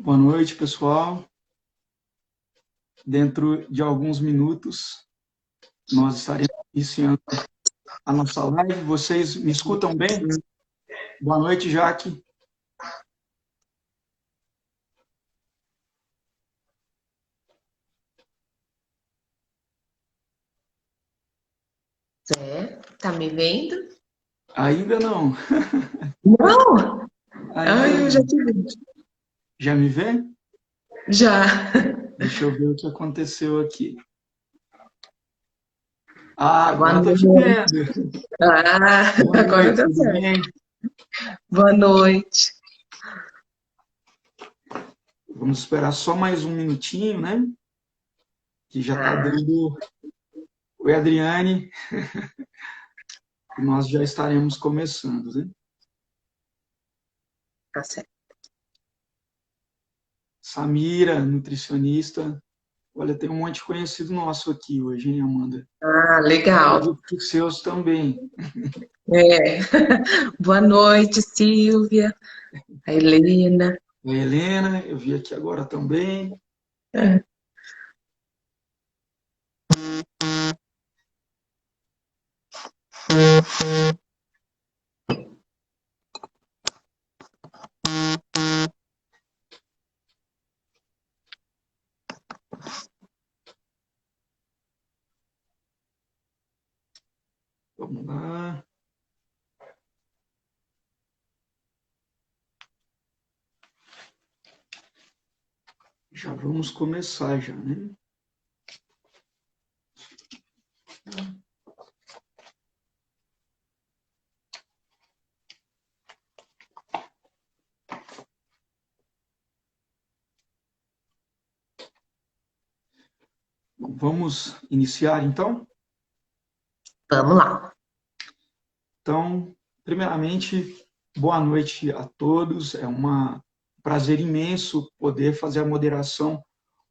Boa noite, pessoal. Dentro de alguns minutos, nós estaremos iniciando a nossa live. Vocês me escutam bem? Boa noite, Jaque. Tá me vendo? Ainda não. Não! Ainda Ai, eu já não. te vi. Já me vê? Já. Deixa eu ver o que aconteceu aqui. Ah, Boa agora estou te noite. vendo. Ah, Boa agora noite, tá tudo certo. bem? Boa noite. Vamos esperar só mais um minutinho, né? Que já está Ah, dando. Oi, Adriane. E nós já estaremos começando, né? tá certo. Samira, nutricionista. Olha, tem um monte de conhecido nosso aqui hoje, hein, Amanda? Ah, legal. Acredito que os seus também. É. Boa noite, Silvia, a Helena. A Helena, eu vi aqui agora também. É. Vamos lá. Já vamos começar já, né? Bom, vamos iniciar então? Vamos lá. Então, primeiramente, boa noite a todos. É um prazer imenso poder fazer a moderação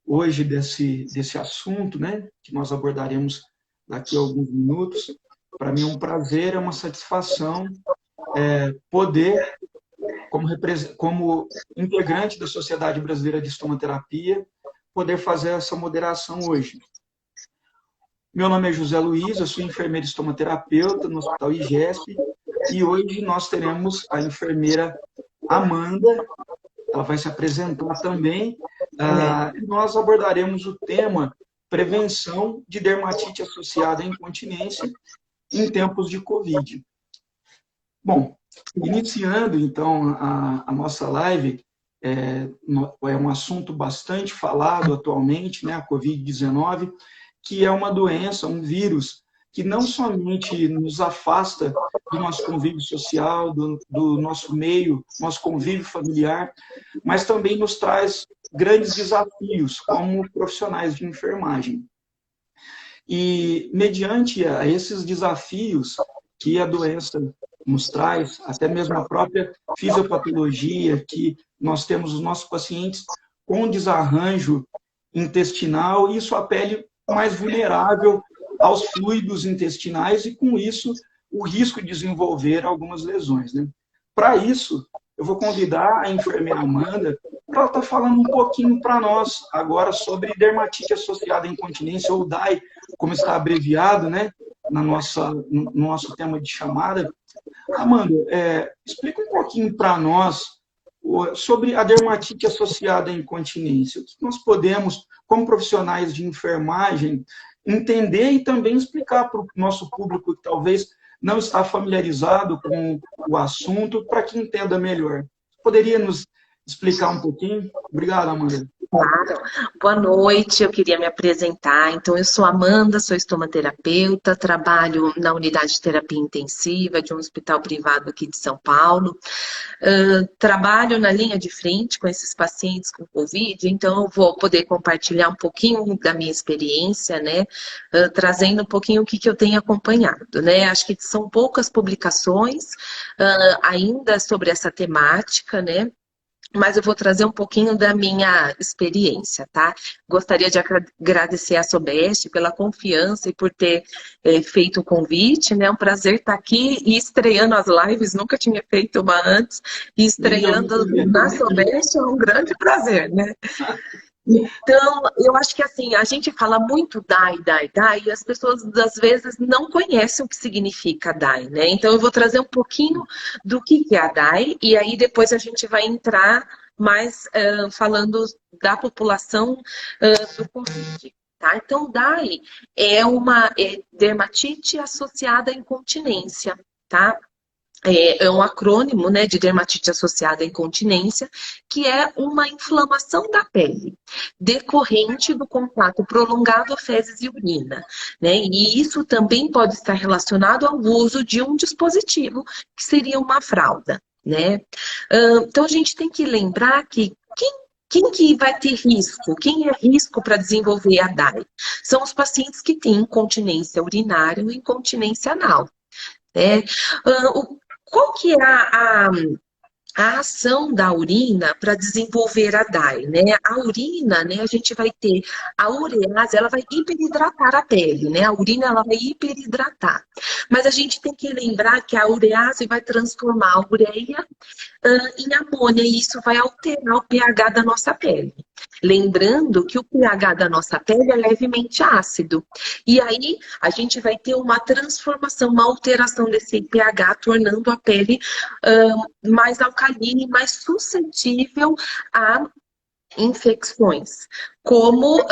hoje desse assunto, né? Que nós abordaremos daqui a alguns minutos. Para mim é um prazer, é uma satisfação poder como integrante da Sociedade Brasileira de Estomaterapia, poder fazer essa moderação hoje. Meu nome é José Luiz, eu sou enfermeiro estomaterapeuta no Hospital IGESP, e hoje nós teremos a enfermeira Amanda, ela vai se apresentar também, e nós abordaremos o tema prevenção de dermatite associada à incontinência em tempos de Covid. Bom, iniciando então a nossa live, é um assunto bastante falado atualmente, né, a Covid-19, que é uma doença, um vírus, que não somente nos afasta do nosso convívio social, do nosso meio, nosso convívio familiar, mas também nos traz grandes desafios como profissionais de enfermagem. E, mediante a esses desafios que a doença nos traz, até mesmo a própria fisiopatologia, que nós temos os nossos pacientes com desarranjo intestinal e sua pele mais vulnerável aos fluidos intestinais e, com isso, o risco de desenvolver algumas lesões, né? Para isso, eu vou convidar a enfermeira Amanda para ela estar falando um pouquinho para nós agora sobre dermatite associada à incontinência, ou DAI, como está abreviado, né, no nosso tema de chamada. Amanda, explica um pouquinho para nós sobre a dermatite associada à incontinência. O que nós podemos, como profissionais de enfermagem, entender e também explicar para o nosso público que talvez não está familiarizado com o assunto, para que entenda melhor. Poderia nos explicar um pouquinho? Obrigado, Amanda. Claro. Boa noite, eu queria me apresentar. Então, eu sou Amanda, sou estomaterapeuta, trabalho na unidade de terapia intensiva de um hospital privado aqui de São Paulo. Trabalho na linha de frente com esses pacientes com Covid, então eu vou poder compartilhar um pouquinho da minha experiência, né? Trazendo um pouquinho o que eu tenho acompanhado, né? Acho que são poucas publicações ainda sobre essa temática, né? mas eu vou trazer um pouquinho da minha experiência, tá? Gostaria de agradecer à Sobeste pela confiança e por ter feito o convite, né? É um prazer estar aqui e estreando as lives, nunca tinha feito uma antes, e Legal, estreando também. na Sobeste é um grande prazer, né? Então, eu acho que assim, a gente fala muito DAI, DAI, DAI, e as pessoas às vezes não conhecem o que significa DAI, né? Então, eu vou trazer um pouquinho do que é a DAI, e aí depois a gente vai entrar mais falando da população do Covid. Tá? Então, DAI é uma dermatite associada à incontinência, tá? É um acrônimo, né, de dermatite associada à incontinência, que é uma inflamação da pele, decorrente do contato prolongado a fezes e urina, né? E isso também pode estar relacionado ao uso de um dispositivo, que seria uma fralda, né? Então a gente tem que lembrar que quem que vai ter risco? Quem é risco para desenvolver a DAI? São os pacientes que têm incontinência urinária ou incontinência anal. Né? Qual que é a ação da urina para desenvolver a DAI, né? A urina, né, a gente vai ter a urease, ela vai hiperidratar a pele, né? A urina ela vai hiperidratar. Mas a gente tem que lembrar que a urease vai transformar a ureia em amônia e isso vai alterar o pH da nossa pele. Lembrando que o pH da nossa pele é levemente ácido. E aí a gente vai ter uma transformação, uma alteração desse pH, tornando a pele mais alcalina e mais suscetível a infecções, como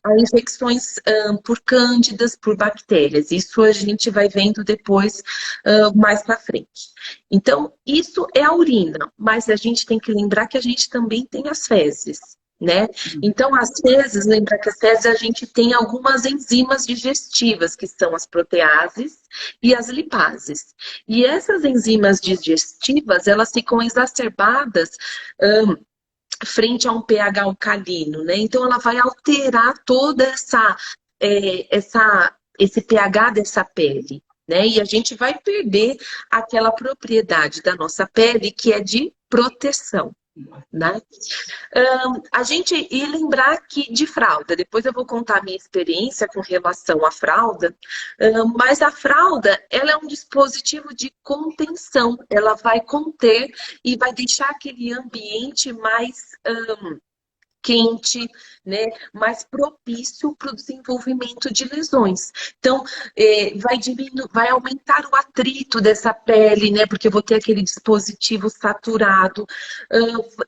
as infecções por cândidas, por bactérias. Isso a gente vai vendo depois, mais para frente. Então, isso é a urina, mas a gente tem que lembrar que a gente também tem as fezes, né? Então, às vezes, lembrar que as fezes a gente tem algumas enzimas digestivas, que são as proteases e as lipases. E essas enzimas digestivas, elas ficam exacerbadas frente a um pH alcalino, né? Então ela vai alterar toda esse pH dessa pele, né? E a gente vai perder aquela propriedade da nossa pele que é de proteção. Né? A gente e lembrar que de fralda, depois eu vou contar a minha experiência com relação à fralda, mas a fralda ela é um dispositivo de contenção, ela vai conter e vai deixar aquele ambiente mais quente, né, mais propício para o desenvolvimento de lesões. Então, vai aumentar o atrito dessa pele, né, porque eu vou ter aquele dispositivo saturado,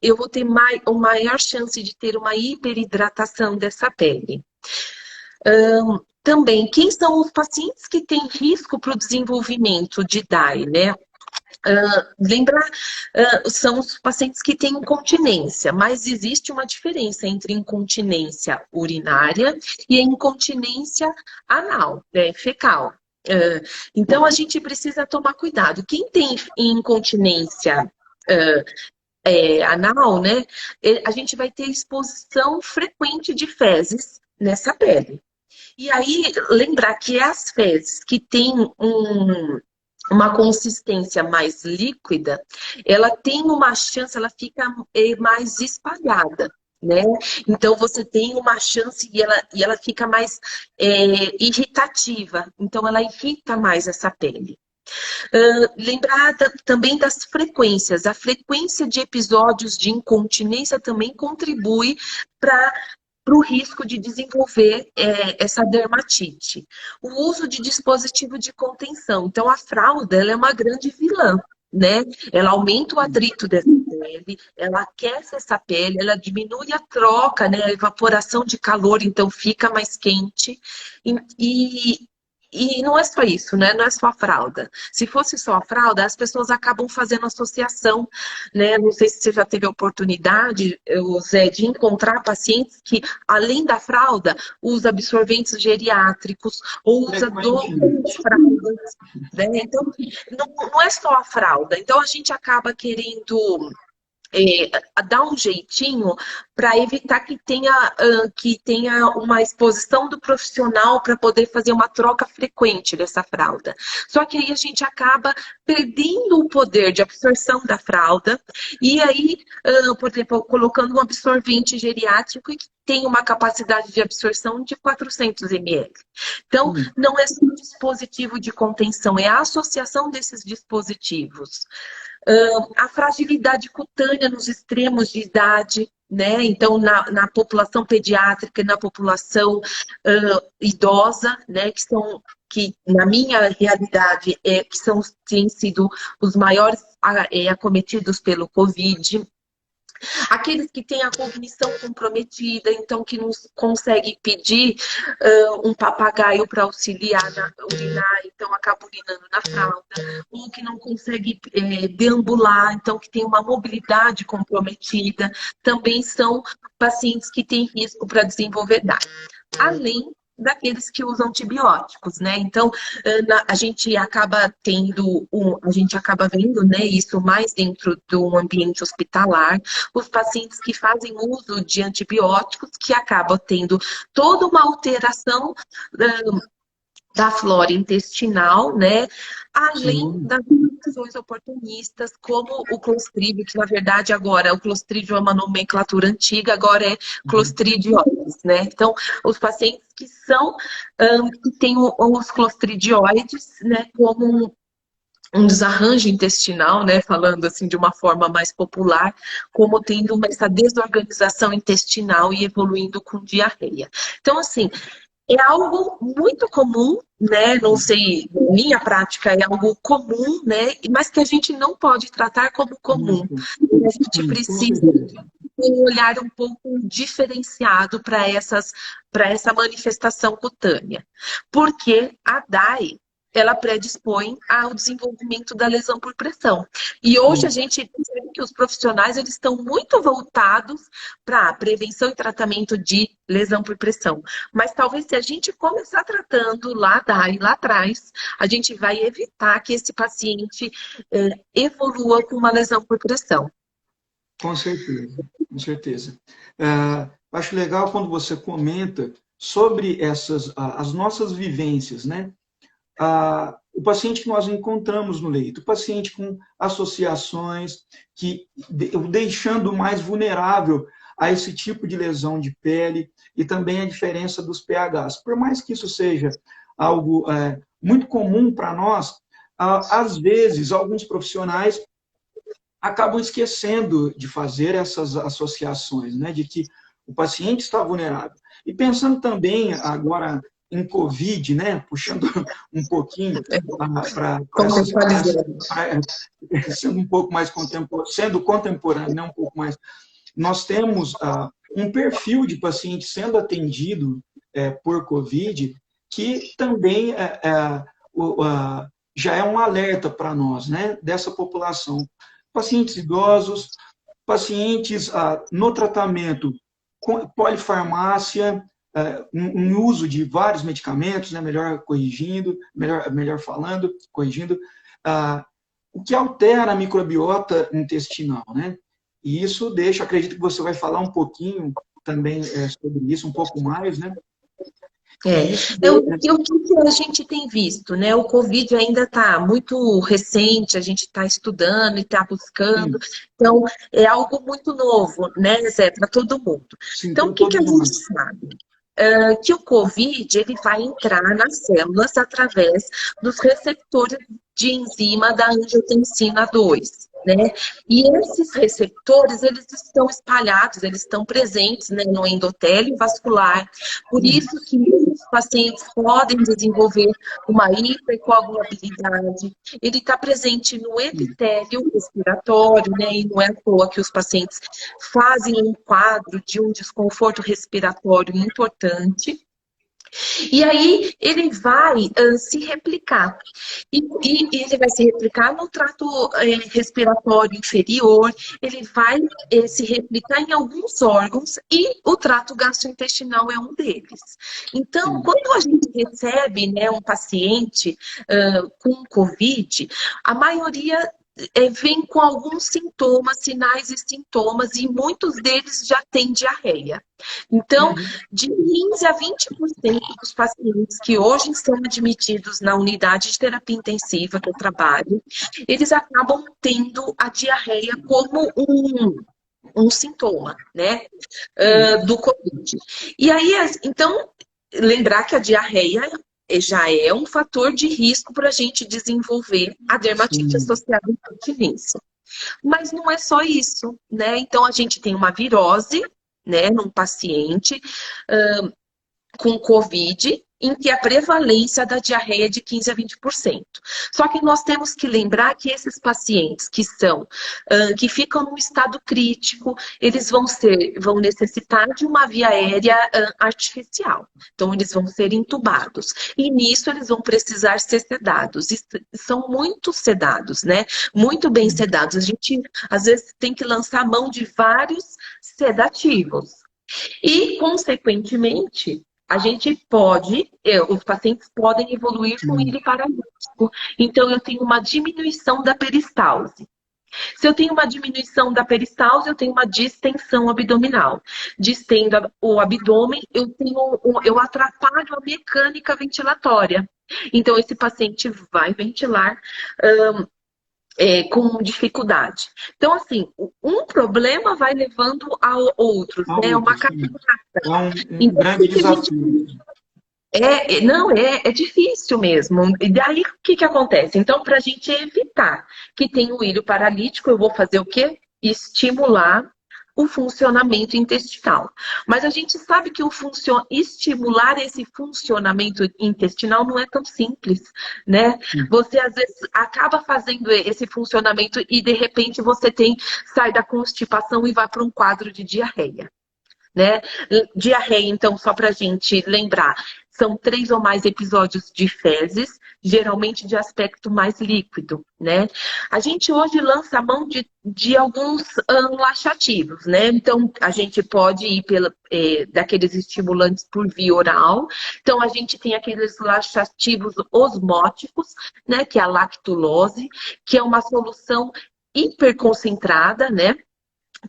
eu vou ter uma maior chance de ter uma hiperidratação dessa pele. Também, quem são os pacientes que têm risco para o desenvolvimento de DAI, né? Lembrar, são os pacientes que têm incontinência, mas existe uma diferença entre incontinência urinária e a incontinência anal, né, fecal. Então, a gente precisa tomar cuidado. Quem tem incontinência anal, né, a gente vai ter exposição frequente de fezes nessa pele. E aí, lembrar que as fezes que têm uma consistência mais líquida, ela tem uma chance, ela fica mais espalhada, né? Então você tem uma chance e ela fica mais irritativa, então ela irrita mais essa pele. Lembrar também das frequências. A frequência de episódios de incontinência também contribui para o risco de desenvolver essa dermatite. O uso de dispositivo de contenção. Então, a fralda ela é uma grande vilã, né? Ela aumenta o atrito dessa pele, ela aquece essa pele, ela diminui a troca, né? A evaporação de calor, então fica mais quente. E não é só isso, né? Não é só a fralda. Se fosse só a fralda, as pessoas acabam fazendo associação, né? Não sei se você já teve a oportunidade, Zé, de encontrar pacientes que, além da fralda, usa absorventes geriátricos ou usa duas fraldas, né? Então, não é só a fralda. Então, a gente acaba querendo dar um jeitinho para evitar que tenha uma exposição do profissional para poder fazer uma troca frequente dessa fralda. Só que aí a gente acaba perdendo o poder de absorção da fralda e aí, por exemplo, colocando um absorvente geriátrico que tem uma capacidade de absorção de 400 ml. Então, não é só um dispositivo de contenção, é a associação desses dispositivos. A fragilidade cutânea nos extremos de idade, né? Então, na população pediátrica e na população idosa, né? Que na minha realidade têm sido os maiores acometidos pelo Covid. Aqueles que têm a cognição comprometida, então que não consegue pedir um papagaio para auxiliar na urinar, então acaba urinando na fralda, ou que não consegue deambular, então que tem uma mobilidade comprometida, também são pacientes que têm risco para desenvolver DAI. Além daqueles que usam antibióticos, né? Então, a gente acaba vendo, né, isso mais dentro do ambiente hospitalar, os pacientes que fazem uso de antibióticos que acabam tendo toda uma alteração da flora intestinal, né? Além das infecções oportunistas, como o Clostridio, que na verdade agora o Clostridio é uma nomenclatura antiga, agora é Clostridioides, né? Então, os pacientes que têm os clostridioides, né, como um desarranjo intestinal, né, falando assim de uma forma mais popular, como tendo essa desorganização intestinal e evoluindo com diarreia. Então, assim, é algo muito comum, né? Não sei, minha prática é algo comum, né? Mas que a gente não pode tratar como comum. A gente precisa ter um olhar um pouco diferenciado para essa manifestação cutânea. Porque a DAI, ela predispõe ao desenvolvimento da lesão por pressão. E hoje a gente percebe que os profissionais eles estão muito voltados para prevenção e tratamento de lesão por pressão. Mas talvez se a gente começar tratando lá atrás, a gente vai evitar que esse paciente evolua com uma lesão por pressão. Com certeza, com certeza. Acho legal quando você comenta sobre as nossas vivências, né? O paciente que nós encontramos no leito, o paciente com associações, deixando mais vulnerável a esse tipo de lesão de pele e também a diferença dos pHs. Por mais que isso seja algo muito comum para nós, às vezes, alguns profissionais acabam esquecendo de fazer essas associações, né, de que o paciente está vulnerável. E pensando também agora em Covid, né, puxando um pouquinho para sendo um pouco mais contemporâneo, sendo contemporâneo, né, um pouco mais, nós temos um perfil de paciente sendo atendido por Covid que também já é um alerta para nós, né, dessa população. Pacientes idosos, pacientes no tratamento com polifarmácia, um uso de vários medicamentos, né, melhor falando, corrigindo, o que altera a microbiota intestinal, né? E isso acredito que você vai falar um pouquinho também sobre isso, um pouco mais, né? O que a gente tem visto, né? O Covid ainda está muito recente, a gente está estudando e está buscando, então é algo muito novo, né, Zé, para todo mundo. Sim, então, o que a gente sabe? Que o Covid ele vai entrar nas células através dos receptores de enzima da angiotensina 2. Né? E esses receptores, eles estão espalhados, eles estão presentes, né, no endotélio vascular. Por isso que os pacientes podem desenvolver uma hipercoagulabilidade. Ele está presente no epitélio respiratório, né, e não é à toa que os pacientes fazem um quadro de um desconforto respiratório importante. E aí ele vai se replicar. E ele vai se replicar no trato respiratório inferior, ele vai se replicar em alguns órgãos e o trato gastrointestinal é um deles. Então, quando a gente recebe, né, um paciente com Covid, a maioria vêm com alguns sintomas, sinais e sintomas, e muitos deles já têm diarreia. Então, Uhum. de 15 a 20% dos pacientes que hoje estão admitidos na unidade de terapia intensiva que eu trabalho, eles acabam tendo a diarreia como um sintoma, né, do Covid. E aí, então, lembrar que a diarreia já é um fator de risco para a gente desenvolver a dermatite Sim. associada à incontinência. Mas não é só isso, né? Então, a gente tem uma virose, né, num paciente com Covid, em que a prevalência da diarreia é de 15 a 20%. Só que nós temos que lembrar que esses pacientes que ficam num estado crítico, eles vão necessitar de uma via aérea artificial. Então, eles vão ser entubados. E nisso, eles vão precisar ser sedados. E são muito sedados, né? Muito bem sedados. A gente, às vezes, tem que lançar mão de vários sedativos. E, consequentemente, os pacientes podem evoluir com Sim. ilho paralítico. Então, eu tenho uma diminuição da peristalse. Se eu tenho uma diminuição da peristalse, eu tenho uma distensão abdominal. Distendo o abdômen, eu atrapalho a mecânica ventilatória. Então, esse paciente vai ventilar com dificuldade. Então, assim, um problema vai levando a outros, A né? É uma outros, sim. caminhada. É um Então, grande o que a gente desafio. não, é difícil mesmo. E daí, o que acontece? Então, para a gente evitar que tenha o ilho paralítico, eu vou fazer o quê? Estimular o funcionamento intestinal. Mas a gente sabe que estimular esse funcionamento intestinal não é tão simples, né? Você, às vezes, acaba fazendo esse funcionamento e, de repente, sai da constipação e vai para um quadro de diarreia. Né? Diarreia, então, só para a gente lembrar, são 3 ou mais episódios de fezes, geralmente de aspecto mais líquido, né? A gente hoje lança a mão de alguns laxativos, né? Então, a gente pode ir daqueles estimulantes por via oral. Então, a gente tem aqueles laxativos osmóticos, né? Que é a lactulose, que é uma solução hiperconcentrada, né?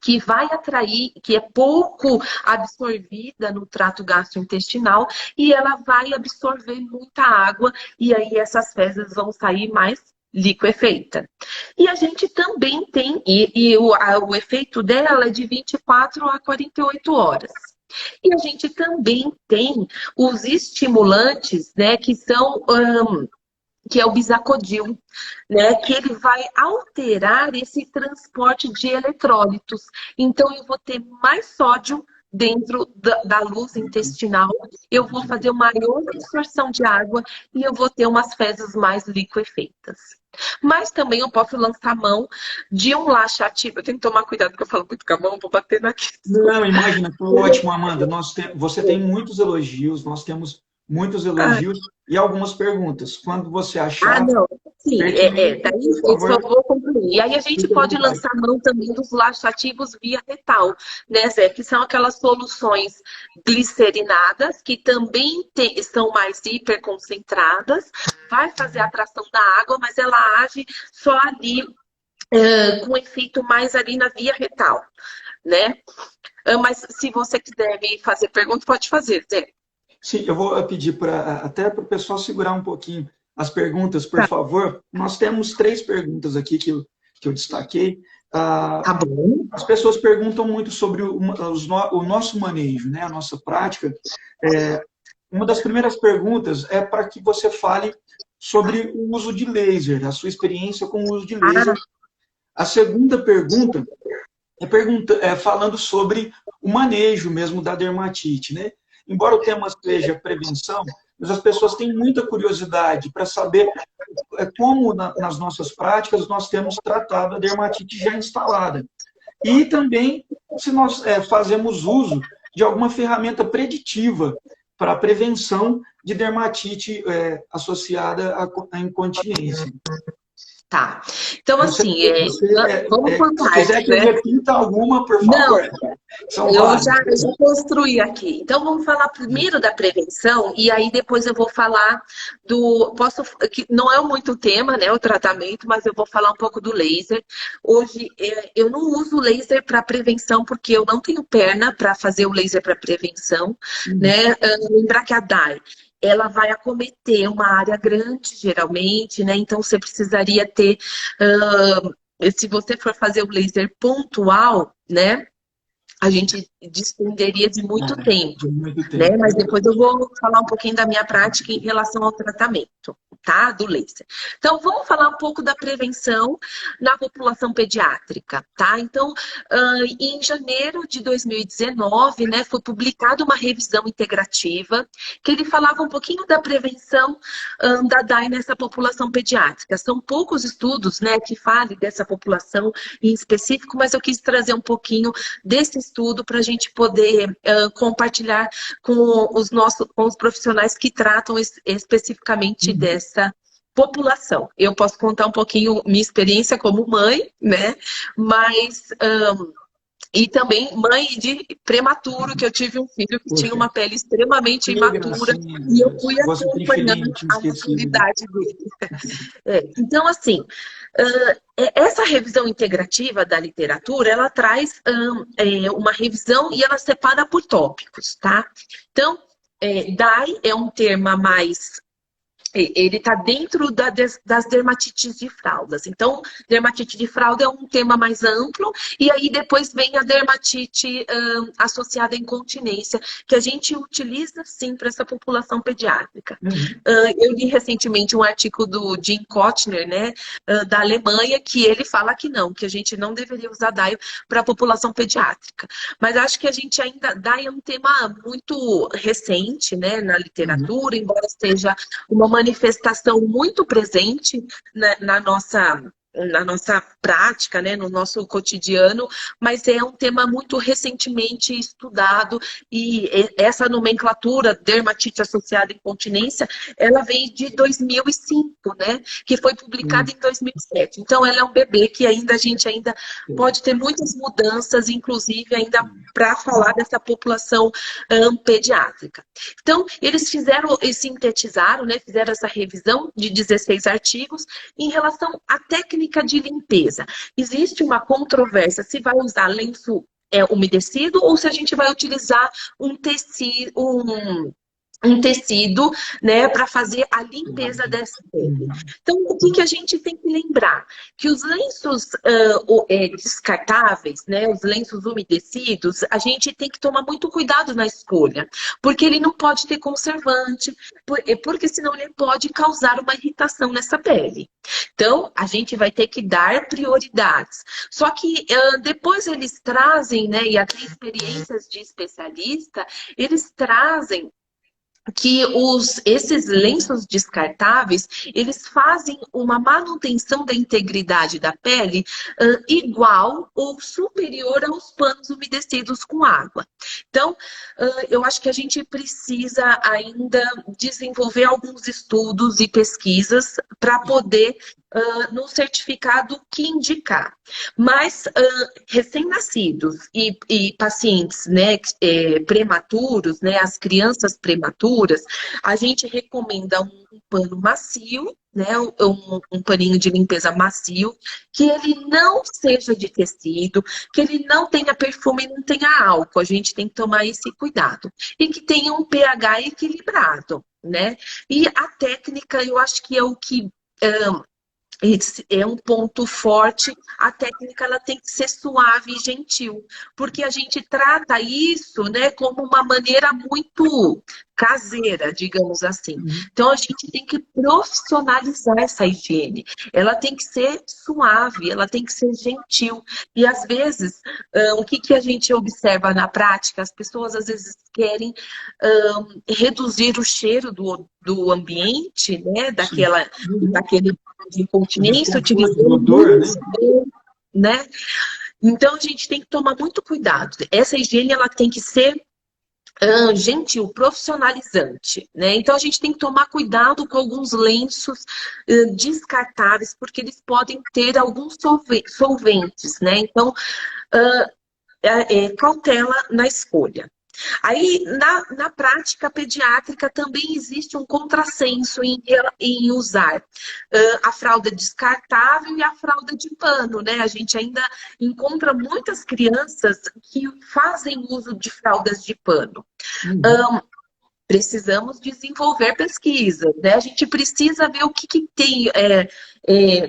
Que vai atrair, que é pouco absorvida no trato gastrointestinal e ela vai absorver muita água e aí essas fezes vão sair mais liquefeita. E a gente também tem, o efeito dela é de 24 a 48 horas. E a gente também tem os estimulantes, né, que é o bisacodil, né? Que ele vai alterar esse transporte de eletrólitos. Então, eu vou ter mais sódio dentro da luz intestinal, eu vou fazer uma maior absorção de água e eu vou ter umas fezes mais liquefeitas. Mas também eu posso lançar mão de um laxativo. Eu tenho que tomar cuidado porque eu falo muito com a mão, vou bater naquele. Não, imagina, foi ótimo, Amanda. Você tem muitos elogios, nós temos muitos elogios e algumas perguntas. Quando você achar Não, sim, pertinente, daí por eu só favor, vou concluir. E aí a gente fique à pode vontade. lançar mão também dos laxativos via retal, né, Zé? Que são aquelas soluções glicerinadas, que também são mais hiperconcentradas, vai fazer a atração da água, mas ela age só ali, com efeito mais ali na via retal, né? Mas se você quiser me fazer pergunta, pode fazer, Zé. Sim, eu vou pedir até para o pessoal segurar um pouquinho as perguntas, por Tá, favor. Nós temos 3 perguntas aqui que eu destaquei. tá bom. As pessoas perguntam muito sobre o nosso manejo, né, a nossa prática. Uma das primeiras perguntas é para que você fale sobre o uso de laser, a sua experiência com o uso de laser. Ah, A segunda pergunta é falando sobre o manejo mesmo da dermatite, né? Embora o tema seja prevenção, mas as pessoas têm muita curiosidade para saber como nas nossas práticas nós temos tratado a dermatite já instalada. E também se nós fazemos uso de alguma ferramenta preditiva para a prevenção de dermatite associada à incontinência. Tá. Então, Você, assim, vamos por se quiser partes, que eu né? repita alguma, por Não, favor. São eu várias. já construí aqui. Então, vamos falar primeiro da prevenção, e aí depois eu vou falar que não é muito tema, né, o tratamento, mas eu vou falar um pouco do laser. Hoje, eu não uso laser para prevenção, porque eu não tenho perna para fazer o laser para prevenção, né? Lembrar que a DAI, ela vai acometer uma área grande, geralmente, né? Então, você precisaria ter, se você for fazer o laser pontual, né? A gente despenderia de muito tempo, De muito né? tempo, Mas verdade. depois eu vou falar um pouquinho da minha prática em relação ao tratamento, tá? Do laser. Então, vamos falar um pouco da prevenção na população pediátrica, tá? Então, em janeiro de 2019, né, foi publicada uma revisão integrativa que ele falava um pouquinho da prevenção da DAI nessa população pediátrica. São poucos estudos, né, que falem dessa população em específico, mas eu quis trazer um pouquinho desse estudo para a gente poder compartilhar com com os profissionais que tratam especificamente dessa população. Eu posso contar um pouquinho minha experiência como mãe, né? Mas e também mãe de prematuro, que eu tive um filho que tinha Poxa, uma pele extremamente que imatura gracinha, e eu Deus. fui Se fosse acompanhando preferir, tinha a esquecido. maturidade dele. Então, assim, essa revisão integrativa da literatura, ela traz uma revisão e ela separa por tópicos, tá? Então, DAI é um termo mais ele está dentro das dermatites de fraldas. Então, dermatite de fralda é um tema mais amplo, e aí depois vem a dermatite associada à incontinência, que a gente utiliza sim para essa população pediátrica. Eu li recentemente um artigo do Jim Kotner, né, da Alemanha, que ele fala que não, que a gente não deveria usar DAI para a população pediátrica. Mas acho que a gente ainda, DAI é um tema muito recente, né, na literatura, embora seja uma manifestação muito presente na nossa prática, né, no nosso cotidiano, mas é um tema muito recentemente estudado e essa nomenclatura dermatite associada à incontinência, ela veio de 2005, né, que foi publicada em 2007. Então, ela é um bebê que a gente ainda pode ter muitas mudanças, inclusive ainda para falar dessa população pediátrica. Então, eles sintetizaram, né, fizeram essa revisão de 16 artigos em relação à técnica de limpeza. Existe uma controvérsia se vai usar lenço umedecido ou se a gente vai utilizar um tecido, né, para fazer a limpeza dessa pele. Então, o que a gente tem que lembrar? Que os lenços descartáveis, né, os lenços umedecidos, a gente tem que tomar muito cuidado na escolha, porque ele não pode ter conservante, porque senão ele pode causar uma irritação nessa pele. Então, a gente vai ter que dar prioridades. Só que depois eles trazem, né, e até experiências de especialista, eles trazem que esses lenços descartáveis, eles fazem uma manutenção da integridade da pele igual ou superior aos panos umedecidos com água. Então, eu acho que a gente precisa ainda desenvolver alguns estudos e pesquisas para poder no certificado que indicar. Mas recém-nascidos e pacientes, né, prematuros, né, as crianças prematuras, a gente recomenda um pano macio, né, um paninho de limpeza macio, que ele não seja de tecido, que ele não tenha perfume e não tenha álcool. A gente tem que tomar esse cuidado. E que tenha um pH equilibrado, né? E a técnica, eu acho que é o que esse é um ponto forte. A técnica ela tem que ser suave e gentil, porque a gente trata isso, né, como uma maneira muito caseira, digamos assim. Então a gente tem que profissionalizar essa higiene. Ela tem que ser suave, ela tem que ser gentil. E às vezes, o que a gente observa na prática? As pessoas às vezes querem reduzir o cheiro do ambiente, né, daquele de incontinência, utilizando odor, né? né? Então a gente tem que tomar muito cuidado. Essa higiene ela tem que ser gentil, profissionalizante, né? Então a gente tem que tomar cuidado com alguns lenços descartáveis, porque eles podem ter alguns solventes, né? Então, cautela na escolha. Aí, na prática pediátrica, também existe um contrassenso em usar a fralda descartável e a fralda de pano, né? A gente ainda encontra muitas crianças que fazem uso de fraldas de pano. Precisamos desenvolver pesquisa, né? A gente precisa ver o que tem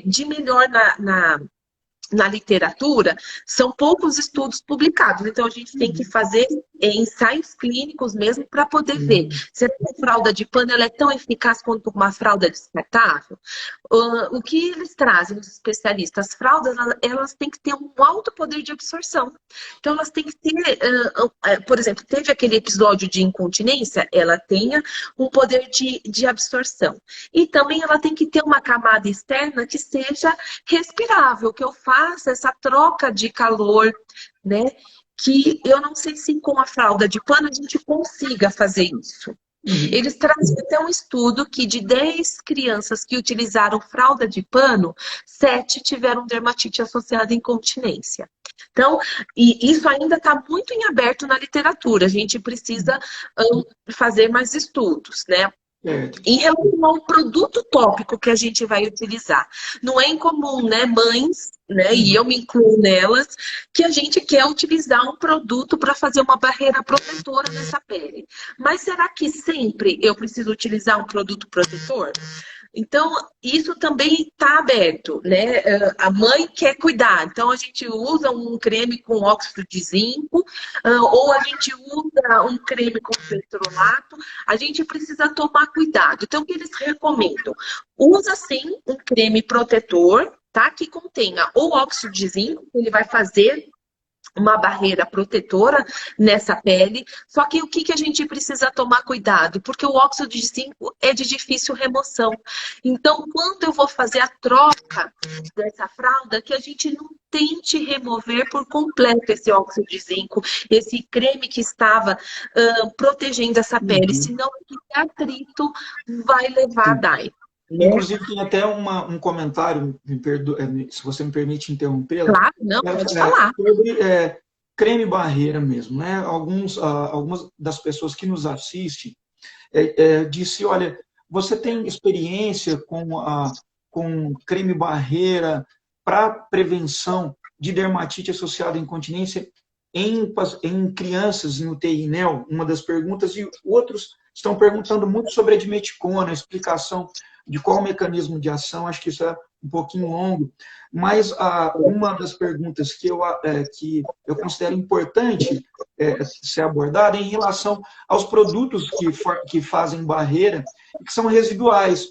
de melhor na literatura. São poucos estudos publicados, então a gente tem que fazer ensaios clínicos mesmo para poder ver se a fralda de pano ela é tão eficaz quanto uma fralda descartável. O que eles trazem, os especialistas, as fraldas elas têm que ter um alto poder de absorção. Então elas têm que ter, por exemplo, teve aquele episódio de incontinência, ela tenha um poder de absorção. E também ela tem que ter uma camada externa que seja respirável, que eu faça essa troca de calor, né? Que eu não sei se com a fralda de pano a gente consiga fazer isso. Eles trazem até um estudo que de 10 crianças que utilizaram fralda de pano, 7 tiveram dermatite associada à incontinência. Então, e isso ainda está muito em aberto na literatura. A gente precisa fazer mais estudos, né? Em relação ao produto tópico que a gente vai utilizar. Não é incomum, né, mães, né, e eu me incluo nelas, que a gente quer utilizar um produto para fazer uma barreira protetora nessa pele. Mas será que sempre eu preciso utilizar um produto protetor? Então, isso também está aberto, né? A mãe quer cuidar, então a gente usa um creme com óxido de zinco, ou a gente usa um creme com petrolato. A gente precisa tomar cuidado. Então, o que eles recomendam? Usa sim um creme protetor, tá? Que contenha ou óxido de zinco, ele vai fazer uma barreira protetora nessa pele, só que o que a gente precisa tomar cuidado? Porque o óxido de zinco é de difícil remoção. Então, quando eu vou fazer a troca dessa fralda, que a gente não tente remover por completo esse óxido de zinco, esse creme que estava protegendo essa pele, senão esse atrito vai levar a DAI. Inclusive, tem até um comentário, se você me permite interrompê-la. Claro, não, pode falar. Sobre creme barreira mesmo, né? Algumas das pessoas que nos assistem disse, olha, você tem experiência com creme barreira para prevenção de dermatite associada à incontinência em crianças em UTI NEL? Uma das perguntas, e outros estão perguntando muito sobre a dimeticona, a explicação de qual o mecanismo de ação. Acho que isso é um pouquinho longo, mas uma das perguntas que eu considero importante ser abordada é em relação aos produtos que fazem barreira e que são residuais.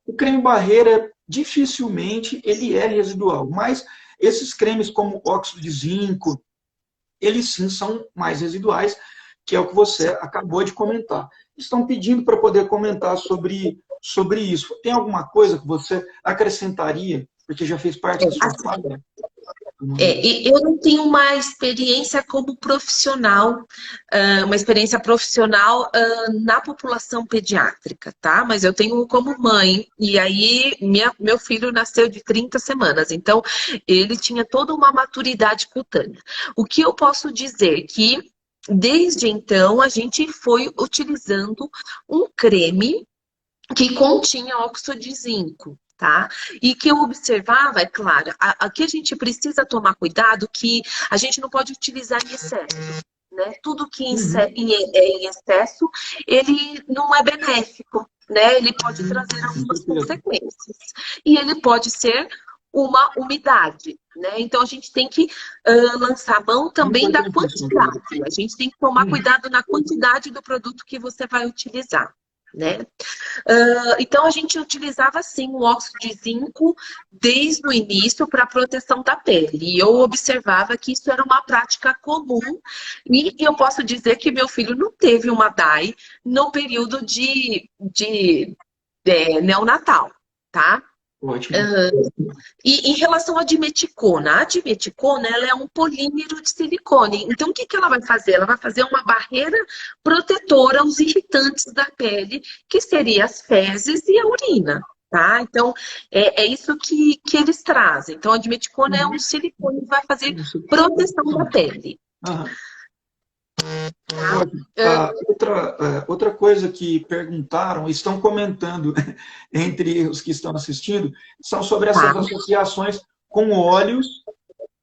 O creme barreira, dificilmente, ele é residual, mas esses cremes como óxido de zinco, eles sim são mais residuais, que é o que você acabou de comentar. Estão pedindo para poder comentar sobre isso. Tem alguma coisa que você acrescentaria, porque já fez parte da sua fala? Eu não tenho uma experiência como profissional, na população pediátrica, tá? Mas eu tenho como mãe, e aí meu filho nasceu de 30 semanas, então ele tinha toda uma maturidade cutânea. O que eu posso dizer que, desde então, a gente foi utilizando um creme que continha óxido de zinco, tá? E que eu observava, é claro, aqui a gente precisa tomar cuidado que a gente não pode utilizar em excesso, né? Tudo que é em excesso, ele não é benéfico, né? Ele pode trazer algumas consequências. E ele pode ser uma umidade, né? Então a gente tem que lançar mão também da quantidade. A gente tem que tomar cuidado na quantidade do produto que você vai utilizar, né? Então a gente utilizava sim o óxido de zinco desde o início para proteção da pele. E eu observava que isso era uma prática comum. E eu posso dizer que meu filho não teve uma DAI no período de neonatal, tá? Ótimo. E em relação à dimeticona, a dimeticona ela é um polímero de silicone. Então, o que que ela vai fazer? Ela vai fazer uma barreira protetora aos irritantes da pele, que seria as fezes e a urina. Tá? Então, é isso que eles trazem. Então, a dimeticona é um silicone que vai fazer proteção da pele. Aham. Tá? Ótimo. Outra coisa que perguntaram, estão comentando entre os que estão assistindo, são sobre essas Tá. associações com óleos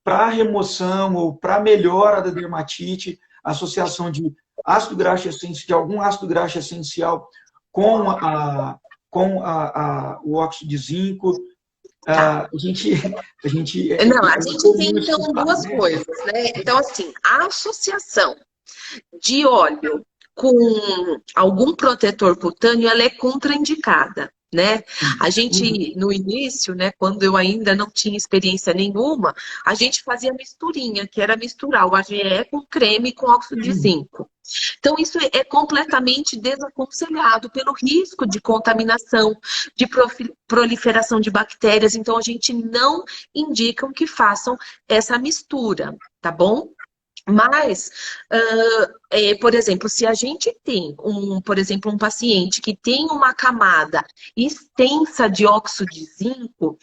para remoção ou para melhora da dermatite, associação de ácido graxo essencial, de algum ácido graxo essencial com, o óxido de zinco. Tá. A gente Não, a é gente tem comum então escutar, duas né? coisas, né? Então, assim, a associação de óleo com algum protetor cutâneo, ela é contraindicada, né? A gente, no início, né, quando eu ainda não tinha experiência nenhuma, a gente fazia misturinha, que era misturar o AGE com creme com óxido de zinco. Então, isso é completamente desaconselhado pelo risco de contaminação, de proliferação de bactérias. Então, a gente não indica que façam essa mistura, tá bom? Mas, por exemplo, se a gente tem, por exemplo, um paciente que tem uma camada extensa de óxido de zinco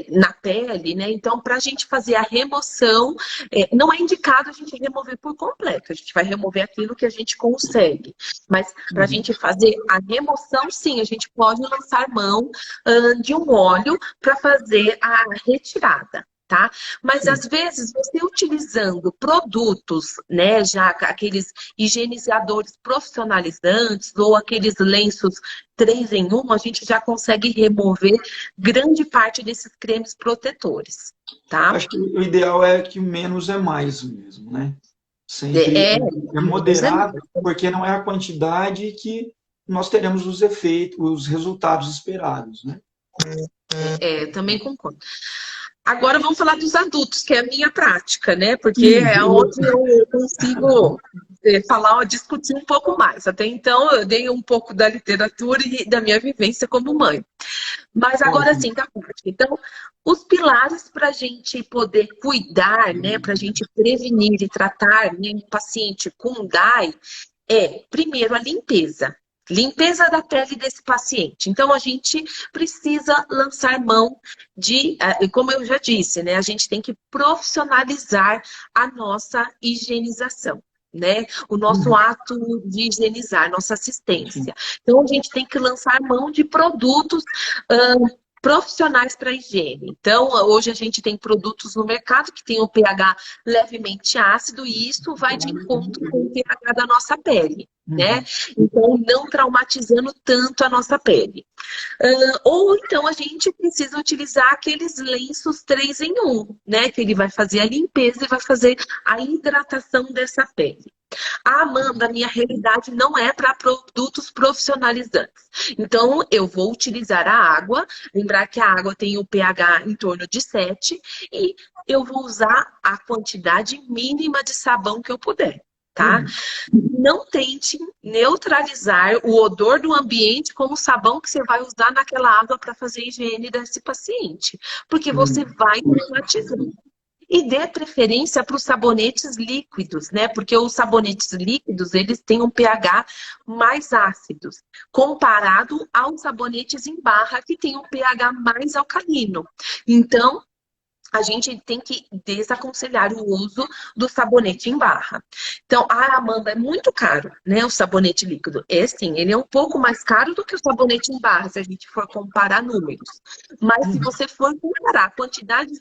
na pele, né? Então, para a gente fazer a remoção, não é indicado a gente remover por completo, a gente vai remover aquilo que a gente consegue. Mas para a gente fazer a remoção, sim, a gente pode lançar mão de um óleo para fazer a retirada. Tá? Mas às vezes você utilizando produtos, né, já aqueles higienizadores profissionalizantes ou aqueles lenços 3 em 1, a gente já consegue remover grande parte desses cremes protetores, tá? Acho que o ideal é que menos é mais mesmo, né? Sempre É, é moderado, porque não é a quantidade que nós teremos os efeitos, os resultados esperados, né? também concordo. Agora vamos falar dos adultos, que é a minha prática, né? Porque é onde eu consigo falar, discutir um pouco mais. Até então eu dei um pouco da literatura e da minha vivência como mãe. Mas agora sim, da prática. Então, os pilares para a gente poder cuidar, né? Para a gente prevenir e tratar, né, um paciente com DAI primeiro, a limpeza. Limpeza da pele desse paciente. Então, a gente precisa lançar mão como eu já disse, né? A gente tem que profissionalizar a nossa higienização, né? O nosso ato de higienizar, nossa assistência. Então, a gente tem que lançar mão de produtos profissionais para higiene. Então, hoje a gente tem produtos no mercado que tem um pH levemente ácido e isso vai de encontro com o pH da nossa pele, né? Então, não traumatizando tanto a nossa pele. Ou então a gente precisa utilizar aqueles lenços 3 em 1, né? Que ele vai fazer a limpeza e vai fazer a hidratação dessa pele. Amanda, minha realidade não é para produtos profissionalizantes. Então, eu vou utilizar a água, lembrar que a água tem o pH em torno de 7 e eu vou usar a quantidade mínima de sabão que eu puder. Tá? Não tente neutralizar o odor do ambiente com o sabão que você vai usar naquela água para fazer a higiene desse paciente, porque você vai traumatizar. E dê preferência para os sabonetes líquidos, né? Porque os sabonetes líquidos, eles têm um pH mais ácidos, comparado aos sabonetes em barra, que tem um pH mais alcalino. Então, a gente tem que desaconselhar o uso do sabonete em barra. Então, Amanda, é muito caro, né? O sabonete líquido. Sim, ele é um pouco mais caro do que o sabonete em barra, se a gente for comparar números. Mas se você for comparar a quantidade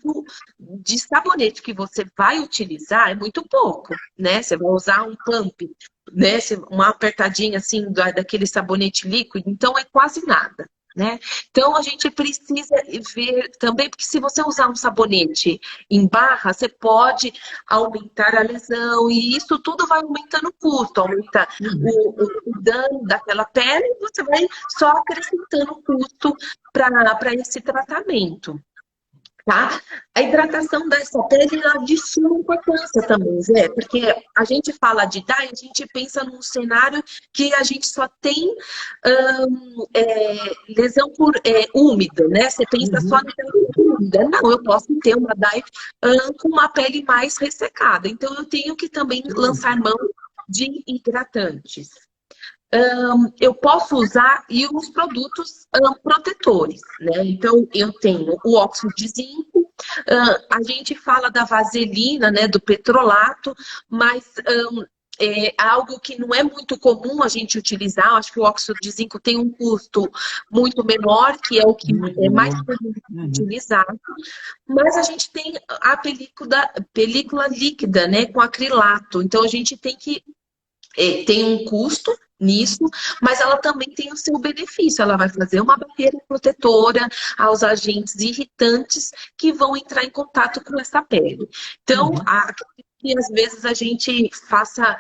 de sabonete que você vai utilizar, é muito pouco, né? Você vai usar um pump, né? Uma apertadinha assim daquele sabonete líquido, então é quase nada. Né? Então, a gente precisa ver também, porque se você usar um sabonete em barra, você pode aumentar a lesão, e isso tudo vai aumentando o custo, aumenta o dano daquela pele, e você vai só acrescentando o custo para esse tratamento. tá? A hidratação dessa pele ela de suma importância também, Zé, porque a gente fala de dye, a gente pensa num cenário que a gente só tem lesão por úmida, né? Você pensa só Uhum. na pele úmida. Não, eu posso ter uma dye com uma pele mais ressecada. Então, eu tenho que também lançar mão de hidratantes. Eu posso usar e os produtos protetores, né? Então, eu tenho o óxido de zinco, a gente fala da vaselina, né, do petrolato, mas é algo que não é muito comum a gente utilizar. Acho que o óxido de zinco tem um custo muito menor, que é o que Muito é mais menor. comum Uhum. utilizado, mas a gente tem a película líquida, né, com acrilato. Então, a gente tem que tem um custo nisso, mas ela também tem o seu benefício. Ela vai fazer uma barreira protetora aos agentes irritantes que vão entrar em contato com essa pele. Então, Uhum. que às vezes a gente faça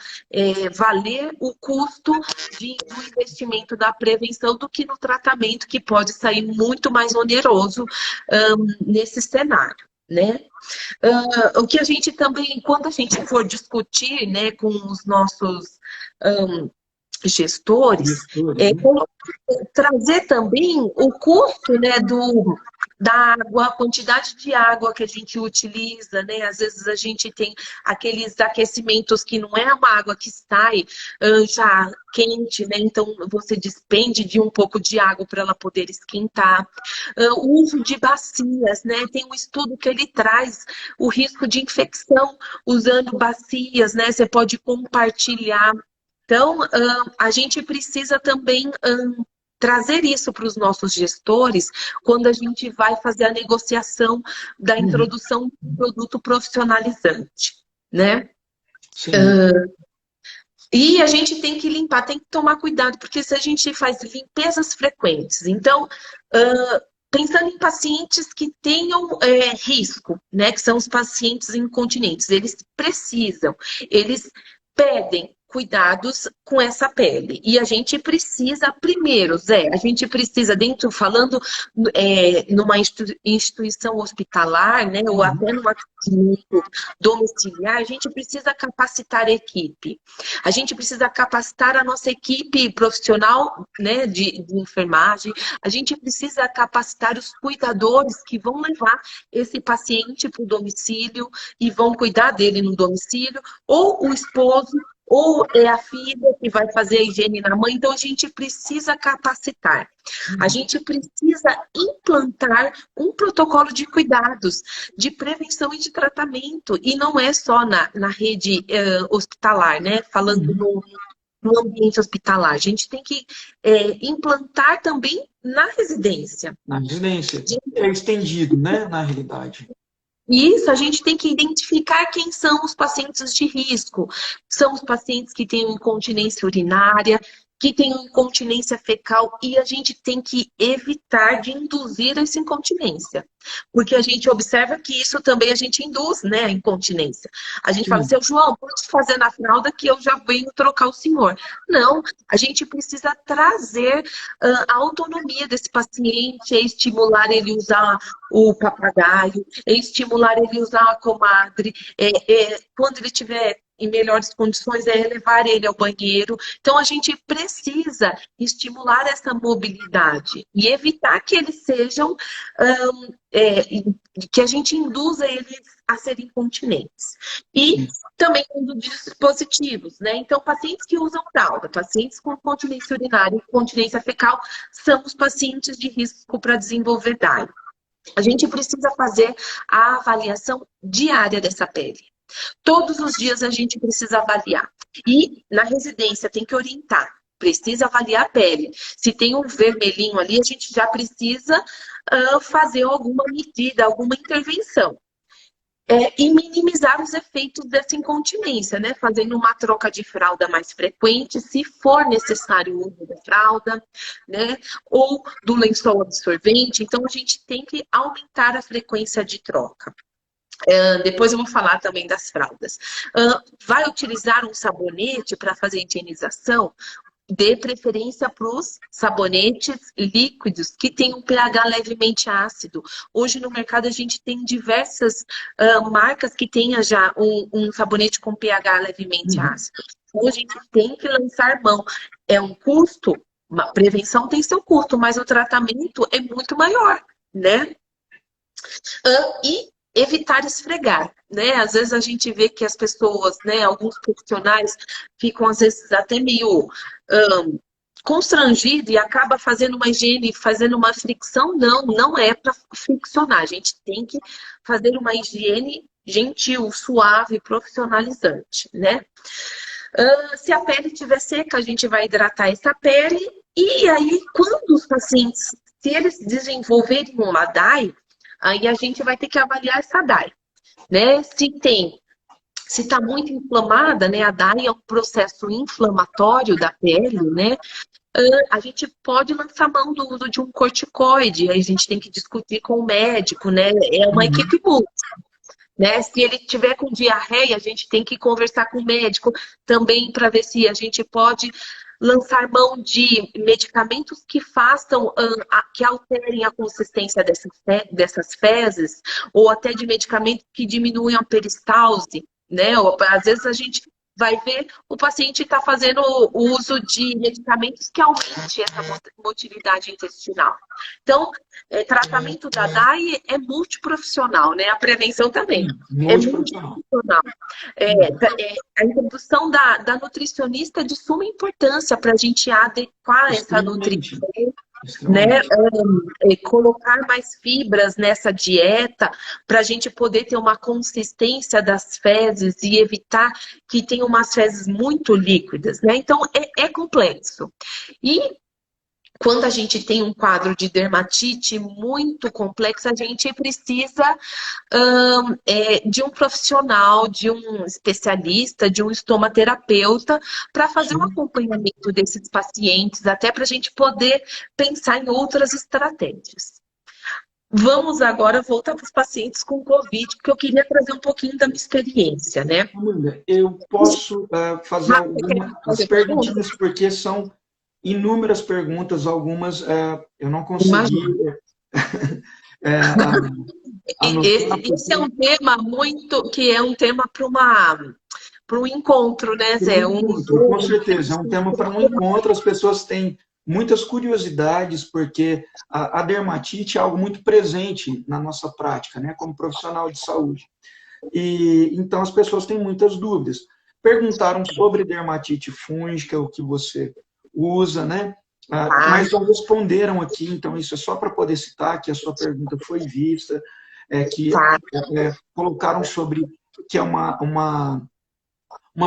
valer o custo do investimento da prevenção do que no tratamento, que pode sair muito mais oneroso nesse cenário, né? O que a gente também, quando a gente for discutir, né, com os nossos gestores, Gestores, né? trazer também o custo, né, da água, a quantidade de água que a gente utiliza, né? Às vezes a gente tem aqueles aquecimentos que não é uma água que sai já quente, né? Então você despende de um pouco de água para ela poder esquentar. O uso de bacias, né? Tem um estudo que ele traz o risco de infecção usando bacias, né? Você pode compartilhar. Então, a gente precisa também trazer isso para os nossos gestores quando a gente vai fazer a negociação da Uhum. introdução de um produto profissionalizante, né? Sim. E a gente tem que limpar, tem que tomar cuidado, porque se a gente faz limpezas frequentes, então, pensando em pacientes que tenham risco, né, que são os pacientes incontinentes, eles pedem cuidados com essa pele. E a gente precisa, primeiro, Zé, a gente precisa, falando numa instituição hospitalar, né, ou Uhum. até numa clínica domiciliar, a gente precisa capacitar a equipe. A gente precisa capacitar a nossa equipe profissional, né, de enfermagem. A gente precisa capacitar os cuidadores que vão levar esse paciente para o domicílio e vão cuidar dele no domicílio, ou o esposo, ou é a filha que vai fazer a higiene na mãe. Então, a gente precisa capacitar. A Uhum. gente precisa implantar um protocolo de cuidados, de prevenção e de tratamento. E não é só na rede hospitalar, né? Falando Uhum. no ambiente hospitalar. A gente tem que implantar também na residência. Na residência. É estendido, né? Na realidade. E isso, a gente tem que identificar quem são os pacientes de risco. São os pacientes que têm incontinência urinária, que têm incontinência fecal, e a gente tem que evitar de induzir essa incontinência. Porque a gente observa que isso também a gente induz, né, a incontinência. A gente fala, Sim. seu João, pode fazer na fralda que eu já venho trocar o senhor. Não, a gente precisa trazer a autonomia desse paciente, estimular ele a usar o papagaio, estimular ele a usar a comadre, quando ele tiver em melhores condições, levar ele ao banheiro. Então, a gente precisa estimular essa mobilidade e evitar que eles sejam, que a gente induza eles a serem incontinentes. E Sim. também uso de dispositivos, né? Então, pacientes que usam fralda, pacientes com incontinência urinária e incontinência fecal, são os pacientes de risco para desenvolver DAI. A gente precisa fazer a avaliação diária dessa pele. Todos os dias a gente precisa avaliar. E na residência tem que orientar. Precisa avaliar a pele. Se tem um vermelhinho ali, a gente já precisa fazer alguma medida, alguma intervenção. E minimizar os efeitos dessa incontinência, né? Fazendo uma troca de fralda mais frequente, se for necessário o uso da fralda, né? Ou do lençol absorvente. Então, a gente tem que aumentar a frequência de troca. Depois eu vou falar também das fraldas. Vai utilizar um sabonete para fazer higienização? dê preferência para os sabonetes líquidos que têm um pH levemente ácido. Hoje no mercado a gente tem diversas marcas que tenham já um sabonete com pH levemente Uhum. ácido. Então a gente tem que lançar mão. É um custo, a prevenção tem seu custo, mas o tratamento é muito maior, né? E evitar esfregar, né? Às vezes a gente vê que as pessoas, né, alguns profissionais ficam às vezes até meio constrangido e acaba fazendo uma higiene, fazendo uma fricção. Não, não é para friccionar. A gente tem que fazer uma higiene gentil, suave, profissionalizante, né? Se a pele estiver seca, a gente vai hidratar essa pele. E aí, quando os pacientes, se eles desenvolverem uma DAI, aí a gente vai ter que avaliar essa DAI, né? Se está muito inflamada, né? A DAI é um processo inflamatório da pele, né? A gente pode lançar mão do uso de um corticoide, aí a gente tem que discutir com o médico, né? É uma Uhum. equipe multi, né? Se ele tiver com diarreia, a gente tem que conversar com o médico também para ver se a gente pode lançar mão de medicamentos que façam, que alterem a consistência dessas fezes, ou até de medicamentos que diminuem a peristalse, né? Ou, às vezes a gente vai ver o paciente está fazendo o uso de medicamentos que aumente essa motilidade intestinal. Então, tratamento da DAI é multiprofissional, né? A prevenção também é Multiprofissional. multiprofissional. A introdução da nutricionista é de suma importância para a gente adequar essa nutrição, Extremamente. né? Extremamente. Colocar mais fibras nessa dieta para a gente poder ter uma consistência das fezes e evitar que tenha umas fezes muito líquidas, né? Então é complexo. E quando a gente tem um quadro de dermatite muito complexo, a gente precisa de um profissional, de um especialista, de um estomaterapeuta, para fazer um Sim. acompanhamento desses pacientes, até para a gente poder pensar em outras estratégias. Vamos agora voltar para os pacientes com Covid, porque eu queria trazer um pouquinho da minha experiência, né? Amanda, eu posso fazer Você quer as fazer pergunta? perguntinhas, porque são inúmeras perguntas, algumas eu não consegui Imagina. é, anotar, Esse é porque um tema para um encontro, né, por um Zé? Um encontro, com Zoom. certeza, é um tema para um encontro, as pessoas têm muitas curiosidades, porque a dermatite é algo muito presente na nossa prática, né, como profissional de saúde. E então as pessoas têm muitas dúvidas. Perguntaram sobre dermatite fúngica, o que você usa, né? Ah, Mas não responderam aqui, então isso é só para poder citar que a sua pergunta foi vista, que tá. colocaram sobre que é uma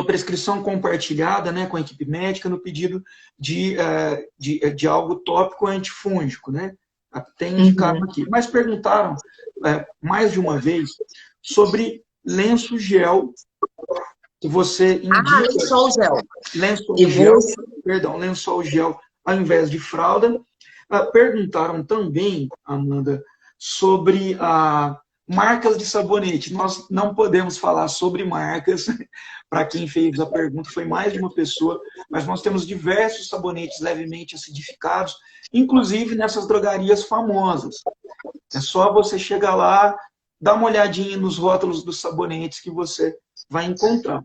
prescrição compartilhada, né, com a equipe médica no pedido de algo tópico antifúngico, né? Tem indicado Uhum. aqui. Mas perguntaram mais de uma vez sobre lenço gel que você indica, Lençol gel. lençol Eu vou. gel, perdão, lençol gel ao invés de fralda. Perguntaram também, Amanda, sobre marcas de sabonete. Nós não podemos falar sobre marcas. Para quem fez a pergunta, foi mais de uma pessoa, mas nós temos diversos sabonetes levemente acidificados, inclusive nessas drogarias famosas. É só você chegar lá, dar uma olhadinha nos rótulos dos sabonetes que você vai encontrar,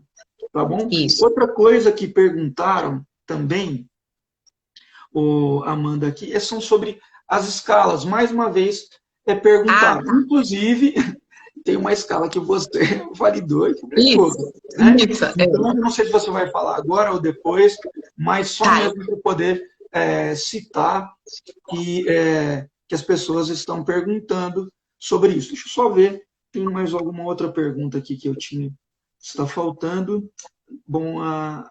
tá bom? Isso. Outra coisa que perguntaram também, Amanda, aqui, são sobre as escalas. Mais uma vez, perguntaram. Tá. Inclusive, tem uma escala que você validou e publicou, Isso. né? Isso. Então, não sei se você vai falar agora ou depois, mas só Tá. mesmo para poder citar que as pessoas estão perguntando sobre isso. Deixa eu só ver, tem mais alguma outra pergunta aqui que eu tinha, está faltando. Bom,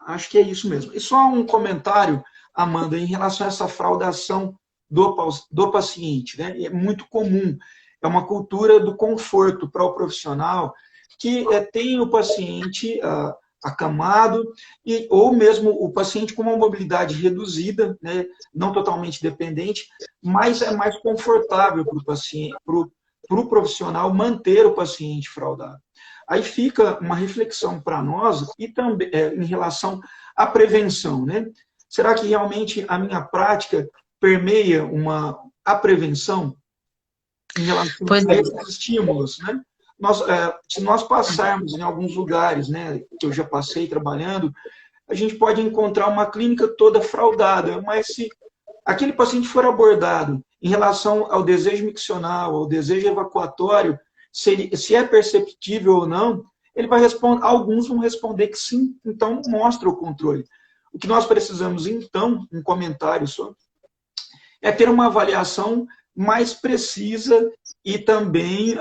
acho que é isso mesmo. E só um comentário, Amanda, em relação a essa fraudação do paciente, né? É muito comum, é uma cultura do conforto para o profissional que tem o paciente acamado, ou mesmo o paciente com uma mobilidade reduzida, né? Não totalmente dependente, mas é mais confortável para o paciente, para o profissional manter o paciente fraudado. Aí fica uma reflexão para nós e também em relação à prevenção, né? será que realmente a minha prática permeia a prevenção em relação Pois a é. esses estímulos, né? Se nós passarmos em alguns lugares, né, que eu já passei trabalhando, a gente pode encontrar uma clínica toda fraudada, mas se aquele paciente for abordado em relação ao desejo miccional, ao desejo evacuatório, se é perceptível ou não, ele vai responder, alguns vão responder que sim, então mostra o controle. O que nós precisamos, então, um comentário só, é ter uma avaliação mais precisa e também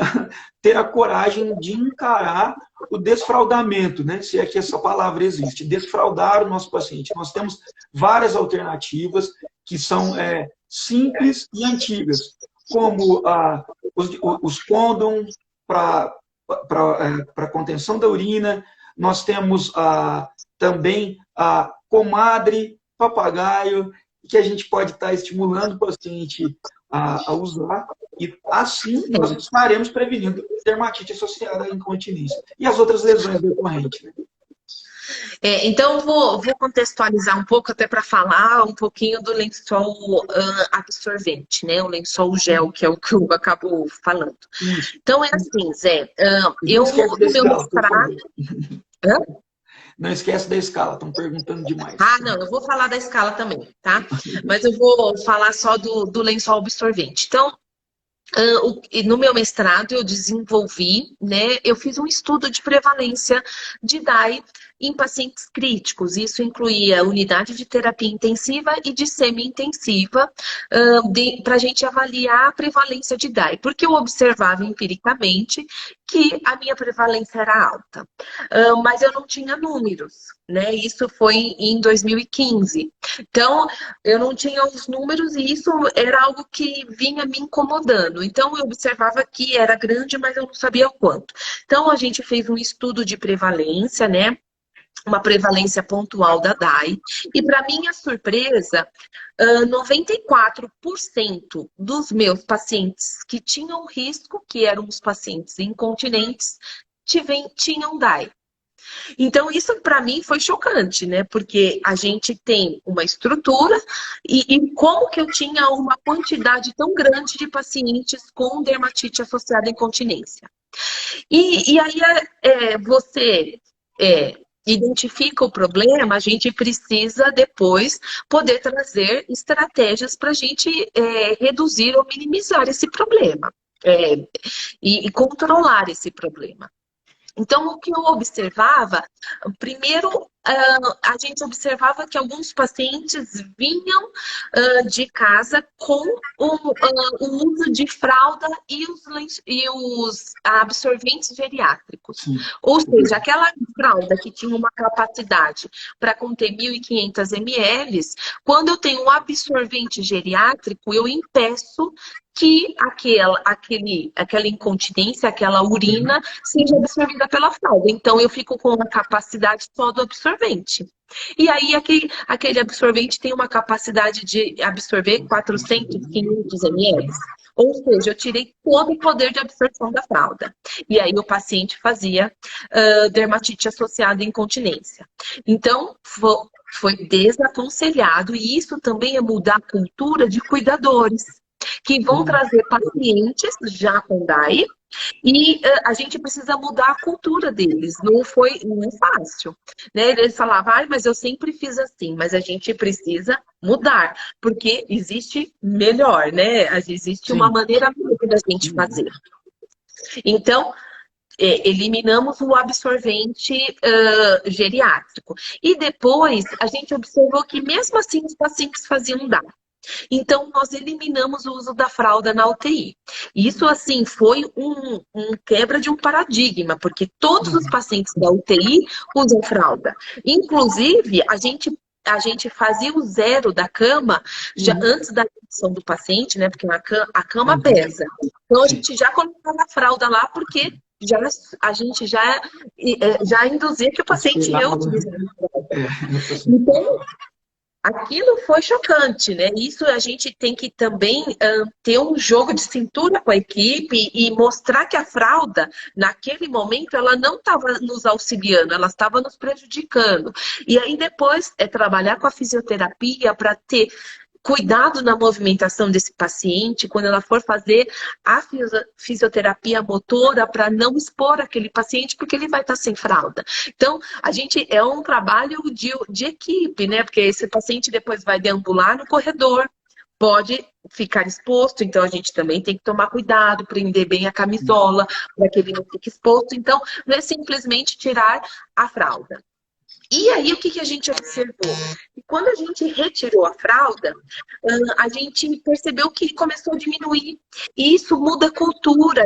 ter a coragem de encarar o desfraudamento, né? Se é que essa palavra existe, desfraudar o nosso paciente. Nós temos várias alternativas que são simples e antigas, como os condom para contenção da urina, nós temos também a comadre, papagaio, que a gente pode estar estimulando o paciente a usar, e assim nós estaremos prevenindo dermatite associada à incontinência e as outras lesões decorrentes. Né? Então, vou contextualizar um pouco, até para falar um pouquinho do lençol absorvente, né? O lençol gel, que é o que eu acabo falando. Isso. Então, é assim, Zé, eu no meu mestrado... Não esquece da escala, estão perguntando demais. Não, eu vou falar da escala também, tá? Mas eu vou falar só do lençol absorvente. Então, no meu mestrado eu desenvolvi, né? Eu fiz um estudo de prevalência de DAI em pacientes críticos. Isso incluía unidade de terapia intensiva e de semi-intensiva, para a gente avaliar a prevalência de DAI, porque eu observava empiricamente que a minha prevalência era alta, mas eu não tinha números, né? Isso foi em 2015. Então, eu não tinha os números e isso era algo que vinha me incomodando. Então, eu observava que era grande, mas eu não sabia o quanto. Então, a gente fez um estudo de prevalência, né? Uma prevalência pontual da DAI. E, para minha surpresa, 94% dos meus pacientes que tinham risco, que eram os pacientes incontinentes, tinham DAI. Então, isso para mim foi chocante, né? Porque a gente tem uma estrutura e como que eu tinha uma quantidade tão grande de pacientes com dermatite associada à incontinência. E aí você identifica o problema, a gente precisa depois poder trazer estratégias para a gente reduzir ou minimizar esse problema e controlar esse problema. Então, o que eu observava, primeiro, a gente observava que alguns pacientes vinham de casa com o uso de fralda e os absorventes geriátricos. Sim. Ou seja, aquela fralda que tinha uma capacidade para conter 1.500 ml, quando eu tenho um absorvente geriátrico, eu impeço que aquela incontinência, aquela urina, seja absorvida pela fralda. Então, eu fico com a capacidade só do absorvente. E aí, aquele absorvente tem uma capacidade de absorver 400, 500 ml. Ou seja, eu tirei todo o poder de absorção da fralda. E aí, o paciente fazia dermatite associada à incontinência. Então, foi desaconselhado. E isso também é mudar a cultura de cuidadores, que vão trazer pacientes já com DAI, e a gente precisa mudar a cultura deles. Não é fácil, né? Eles falavam, mas eu sempre fiz assim, mas a gente precisa mudar, porque existe melhor, né? Existe uma maneira melhor da gente fazer. Então, eliminamos o absorvente geriátrico. E depois, a gente observou que mesmo assim os pacientes faziam DAI. Então, nós eliminamos o uso da fralda na UTI. Isso, assim, foi um quebra de um paradigma, porque todos os pacientes da UTI usam fralda. Inclusive, a gente fazia o zero da cama já antes da admissão do paciente, né? Porque a cama pesa. Então, a gente já colocava a fralda lá, porque a gente já induzia que o paciente ia utilizar a fralda. Então, aquilo foi chocante, né? Isso a gente tem que também ter um jogo de cintura com a equipe e mostrar que a fralda, naquele momento, ela não estava nos auxiliando, ela estava nos prejudicando. E aí depois é trabalhar com a fisioterapia para ter cuidado na movimentação desse paciente, quando ela for fazer a fisioterapia motora, para não expor aquele paciente, porque ele vai estar sem fralda. Então, a gente é um trabalho de equipe, né? Porque esse paciente depois vai deambular no corredor, pode ficar exposto, então a gente também tem que tomar cuidado, prender bem a camisola, para que ele não fique exposto. Então, não é simplesmente tirar a fralda. E aí, o que a gente observou? E quando a gente retirou a fralda, a gente percebeu que começou a diminuir. E isso muda a cultura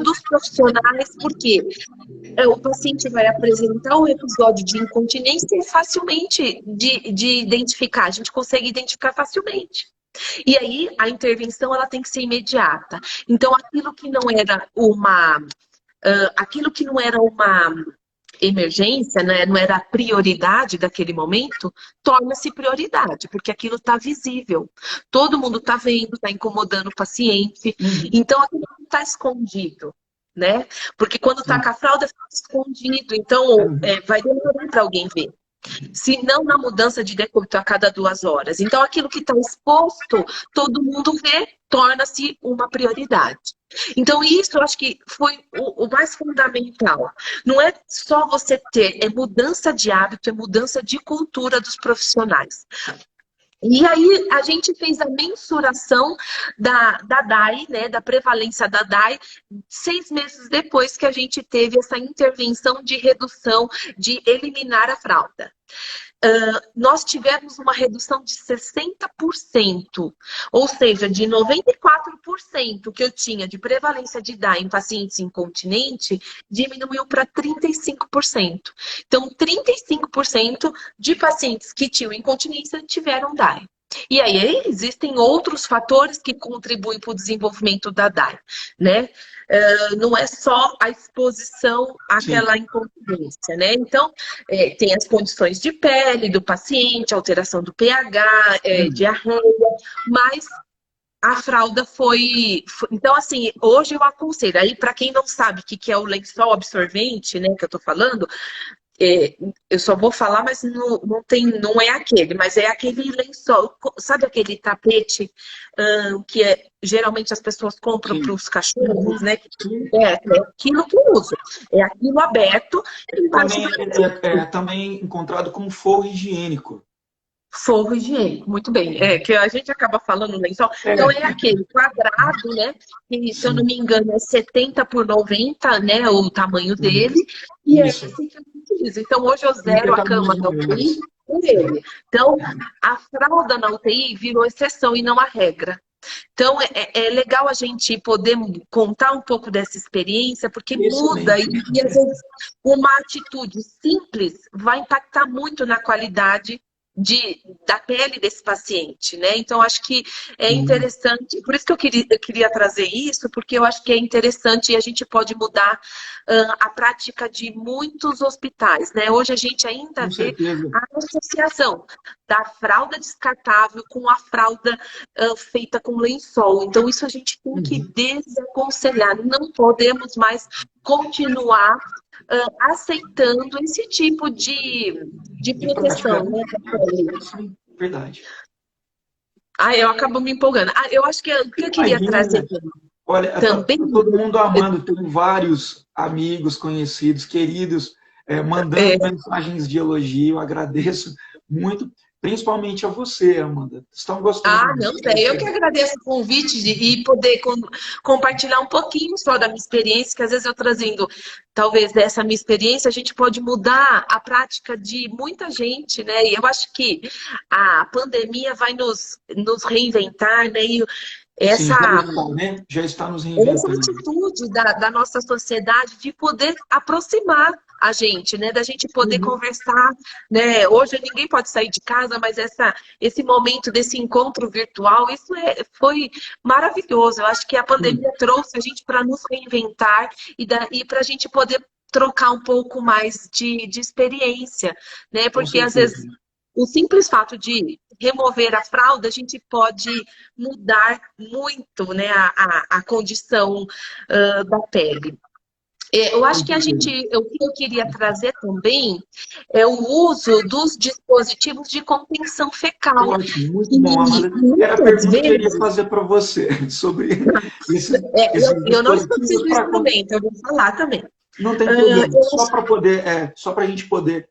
dos profissionais, porque o paciente vai apresentar um episódio de incontinência facilmente de identificar, a gente consegue identificar facilmente. E aí, a intervenção ela tem que ser imediata. Então, aquilo que não era uma emergência, né, não era a prioridade daquele momento, torna-se prioridade, porque aquilo está visível. Todo mundo está vendo, está incomodando o paciente. Então, aquilo não está escondido, né? Porque quando está com a fralda, fica escondido. Então, vai demorar para alguém ver. Se não na mudança de decúbito a cada 2 horas. Então, aquilo que está exposto, todo mundo vê, torna-se uma prioridade. Então, isso eu acho que foi o mais fundamental. Não é só você ter, é mudança de hábito, é mudança de cultura dos profissionais. E aí a gente fez a mensuração da DAI, né, da prevalência da DAI, 6 meses depois que a gente teve essa intervenção de redução, de eliminar a fralda. Nós tivemos uma redução de 60%, ou seja, de 94% que eu tinha de prevalência de DAI em pacientes incontinentes, diminuiu para 35%. Então, 35% de pacientes que tinham incontinência tiveram DAI. E aí existem outros fatores que contribuem para o desenvolvimento da DAI, né? Não é só a exposição àquela incontinência, né? Então, tem as condições de pele do paciente, alteração do pH, diarreia, mas a fralda foi... Então, assim, hoje eu aconselho, aí para quem não sabe o que é o lençol absorvente, né, que eu tô falando, eu só vou falar, mas não é aquele, mas é aquele lençol, sabe aquele tapete que geralmente as pessoas compram para os cachorros, né? É aquilo que eu uso, é aquilo aberto. Também encontrado como forro higiênico. Forro higiênico, muito bem. Que a gente acaba falando lençol. Então, é aquele quadrado, né? Que, se eu não me engano, é 70 por 90, né? O tamanho dele. E é esse que eu utilizo. Então, hoje eu zero a cama da UTI com ele. Então, a fralda na UTI virou exceção e não a regra. Então, é legal a gente poder contar um pouco dessa experiência, porque muda e às vezes uma atitude simples vai impactar muito na qualidade da pele desse paciente, né? Então, acho que é interessante, por isso que eu queria trazer isso, porque eu acho que é interessante e a gente pode mudar a prática de muitos hospitais, né? Hoje a gente ainda vê a associação da fralda descartável com a fralda feita com lençol. Então, isso a gente tem que desaconselhar. Não podemos mais continuar aceitando esse tipo de proteção, né? Verdade. Eu acabo me empolgando. Eu acho que o que eu queria trazer olha, também. Todo mundo amando, tenho vários amigos, conhecidos, queridos, mandando mensagens de elogio. Eu agradeço muito, principalmente a você, Amanda. Estão gostando? Não sei. Eu que agradeço o convite e poder compartilhar um pouquinho só da minha experiência, que às vezes eu trazendo, talvez, dessa minha experiência, a gente pode mudar a prática de muita gente, né? E eu acho que a pandemia vai nos reinventar, né? E já está nos reinventando. Essa atitude da nossa sociedade de poder aproximar a gente, né? Da gente poder conversar, né? Hoje ninguém pode sair de casa, mas esse momento desse encontro virtual, isso foi maravilhoso. Eu acho que a pandemia trouxe a gente para nos reinventar e para a gente poder trocar um pouco mais de experiência, né? Porque às vezes o simples fato de remover a fralda, a gente pode mudar muito, né, a condição da pele. Eu acho que o que eu queria trazer também é o uso dos dispositivos de contenção fecal. Ótimo, muito bom, E Amanda. Era a muitas pergunta que eu iria vezes, fazer para você sobre esses eu não esqueci dispositivos do para. instrumento, eu vou falar também. Não tem problema. Só para poder, só para a gente poder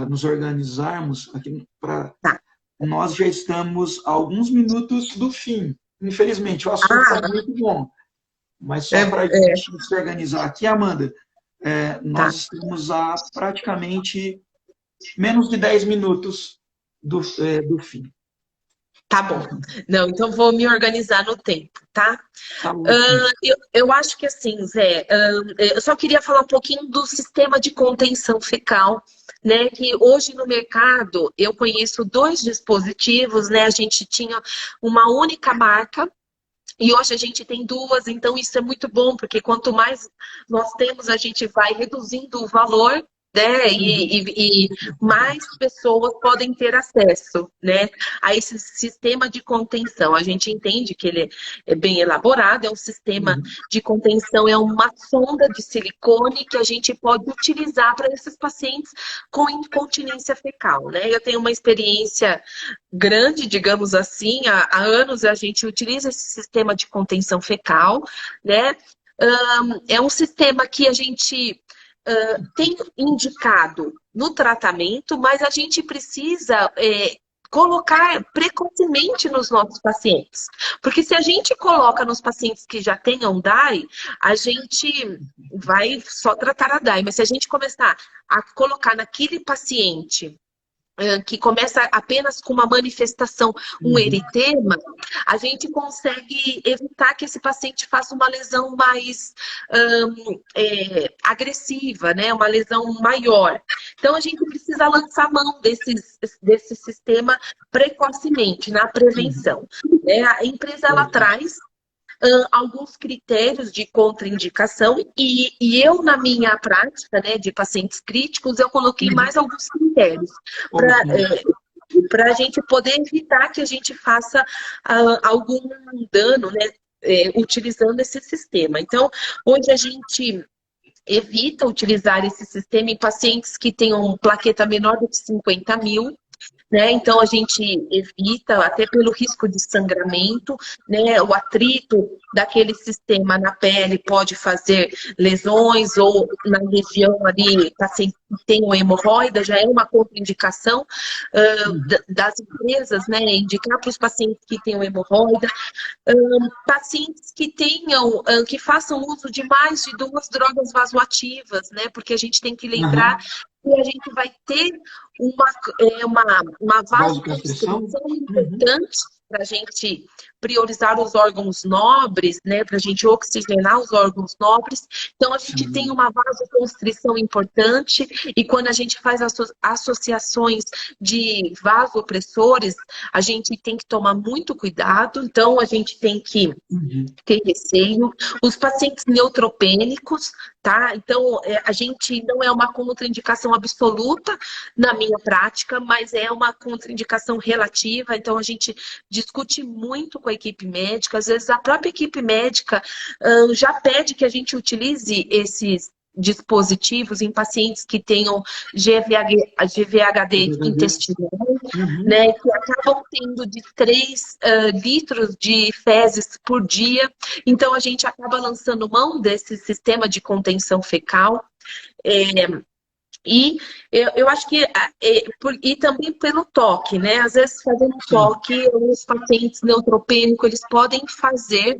nos organizarmos aqui para. Tá. Nós já estamos a alguns minutos do fim. Infelizmente, o assunto está muito bom. Mas só para a gente se organizar aqui, Amanda, Tá. nós estamos a praticamente menos de 10 minutos do fim. Tá bom. Não, então vou me organizar no tempo, tá? Tá ótimo. Eu acho que assim, Zé, eu só queria falar um pouquinho do sistema de contenção fecal, né? Que hoje no mercado eu conheço 2 dispositivos, né? A gente tinha uma única marca. E hoje a gente tem 2, então isso é muito bom, porque quanto mais nós temos, a gente vai reduzindo o valor, né? E mais pessoas podem ter acesso, né, a esse sistema de contenção. A gente entende que ele é bem elaborado, é um sistema de contenção, é uma sonda de silicone que a gente pode utilizar para esses pacientes com incontinência fecal, né? Eu tenho uma experiência grande, digamos assim, há anos a gente utiliza esse sistema de contenção fecal, né? É um sistema que a gente tem indicado no tratamento, mas a gente precisa colocar precocemente nos nossos pacientes. Porque se a gente coloca nos pacientes que já tenham DAI, a gente vai só tratar a DAI, mas se a gente começar a colocar naquele paciente que começa apenas com uma manifestação, um eritema, a gente consegue evitar que esse paciente faça uma lesão mais agressiva, né? Uma lesão maior. Então, a gente precisa lançar mão desse sistema precocemente, na prevenção. A empresa, ela traz alguns critérios de contraindicação e eu, na minha prática, né, de pacientes críticos, eu coloquei mais alguns critérios para a gente poder evitar que a gente faça algum dano, né, utilizando esse sistema. Então, hoje a gente evita utilizar esse sistema em pacientes que tenham plaqueta menor do que 50 mil, né? Então, a gente evita, até pelo risco de sangramento, né? O atrito daquele sistema na pele pode fazer lesões, ou na região ali, paciente que tem hemorroida, já é uma contraindicação das empresas, né? Indicar para os pacientes que têm hemorroida. Pacientes que tenham, que façam uso de mais de 2 drogas vasoativas, né? Porque a gente tem que lembrar que a gente vai ter uma vasoconstrição importante para a gente priorizar os órgãos nobres, né? Para a gente oxigenar os órgãos nobres. Então, a gente tem uma vasoconstrição importante, e quando a gente faz associações de vasopressores, a gente tem que tomar muito cuidado. Então, a gente tem que ter receio. Os pacientes neutropênicos, tá? Então, a gente não é uma contraindicação absoluta na minha prática, mas é uma contraindicação relativa. Então, a gente discute muito com a equipe médica. Às vezes, a própria equipe médica já pede que a gente utilize esses dispositivos em pacientes que tenham GVHD intestinal, né, que acabam tendo de 3 litros de fezes por dia. Então, a gente acaba lançando mão desse sistema de contenção fecal. E eu acho que, e também pelo toque, né? Às vezes, fazendo toque, os pacientes neutropênicos, eles podem fazer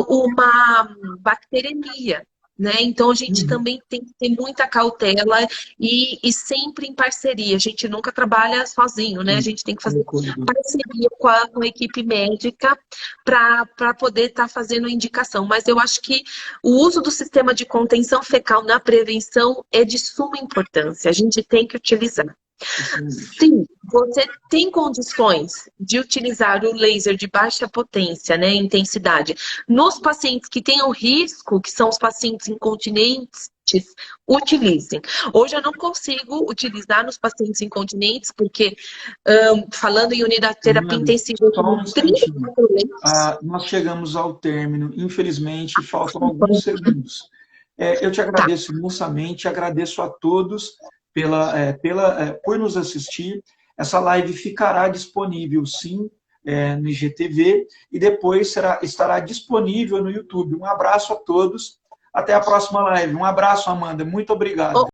uma bacteremia, né? Então, a gente também tem que ter muita cautela e sempre em parceria. A gente nunca trabalha sozinho, né? A gente tem que fazer parceria com a equipe médica para poder estar fazendo a indicação. Mas eu acho que o uso do sistema de contenção fecal na prevenção é de suma importância. A gente tem que utilizar. Sim, você tem condições de utilizar o laser de baixa potência, né, intensidade, nos pacientes que tenham risco, que são os pacientes incontinentes, utilizem. Hoje eu não consigo utilizar nos pacientes incontinentes, porque falando em unidade de terapia Amanda, intensiva, eu só um tenho instantinho. 34 leitos. Nós chegamos ao término, infelizmente, faltam alguns segundos. Eu te Tá. agradeço imensamente, agradeço a todos por nos assistir. Essa live ficará disponível, sim, no IGTV, e depois estará disponível no YouTube. Um abraço a todos, até a próxima live. Um abraço, Amanda, muito obrigado.